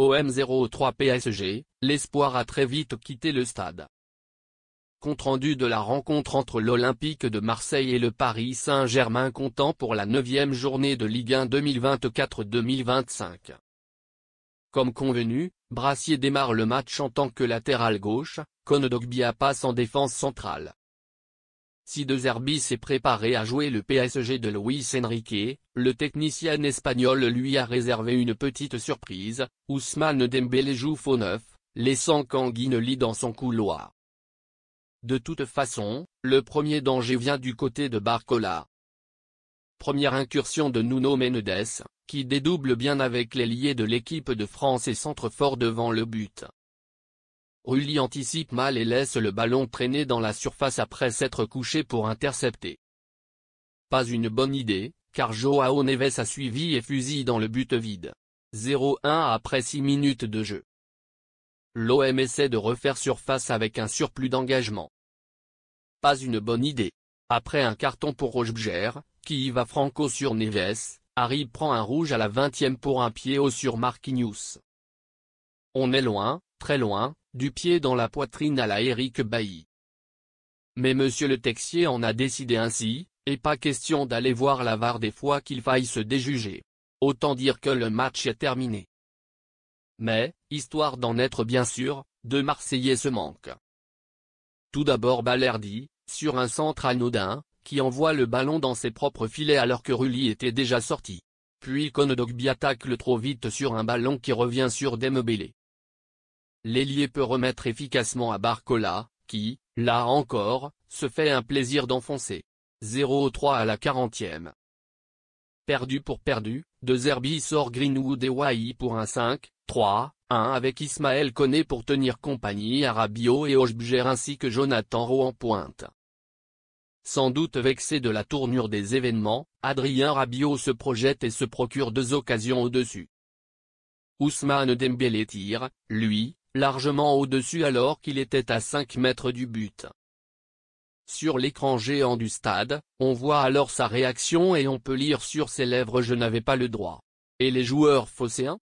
OM 0-3 PSG, l'espoir a très vite quitté le stade. Compte-rendu de la rencontre entre l'Olympique de Marseille et le Paris Saint-Germain comptant pour la 9e journée de Ligue 1 2024-2025. Comme convenu, Brassier démarre le match en tant que latéral gauche, Kondogbia passe en défense centrale. Si De Zerbi s'est préparé à jouer le PSG de Luis Enrique, le technicien espagnol lui a réservé une petite surprise, Ousmane Dembélé joue faux neuf, laissant Kanguinelli dans son couloir. De toute façon, le premier danger vient du côté de Barcola. Première incursion de Nuno Mendes, qui dédouble bien avec l'ailier de l'équipe de France et centre fort devant le but. Rulli anticipe mal et laisse le ballon traîner dans la surface après s'être couché pour intercepter. Pas une bonne idée, car Joao Neves a suivi et fusille dans le but vide. 0-1 après 6 minutes de jeu. L'OM essaie de refaire surface avec un surplus d'engagement. Pas une bonne idée. Après un carton pour Råsbjer, qui y va franco sur Neves, Harry prend un rouge à la 20e pour un pied haut sur Marquinhos. On est loin, très loin, du pied dans la poitrine à la Eric Bailly. Mais monsieur le Texier en a décidé ainsi, et pas question d'aller voir la VAR des fois qu'il faille se déjuger. Autant dire que le match est terminé. Mais, histoire d'en être bien sûr, deux Marseillais se manquent. Tout d'abord Balerdi, sur un centre anodin, qui envoie le ballon dans ses propres filets alors que Rulli était déjà sorti. Puis Kondogbia tacle trop vite sur un ballon qui revient sur Dembélé. L'ailier peut remettre efficacement à Barcola, qui, là encore, se fait un plaisir d'enfoncer. 0-3 à la 40e. Perdu pour perdu, De Zerbi sort Greenwood et Wai pour un 5-3-1 avec Ismaël Koné pour tenir compagnie à Rabiot et Råsbjer ainsi que Jonathan Rowe en pointe. Sans doute vexé de la tournure des événements, Adrien Rabiot se projette et se procure 2 occasions au-dessus. Ousmane Dembélé tire, lui, largement au-dessus alors qu'il était à 5 mètres du but. Sur l'écran géant du stade, on voit alors sa réaction et on peut lire sur ses lèvres « Je n'avais pas le droit ». Et les joueurs phocéens?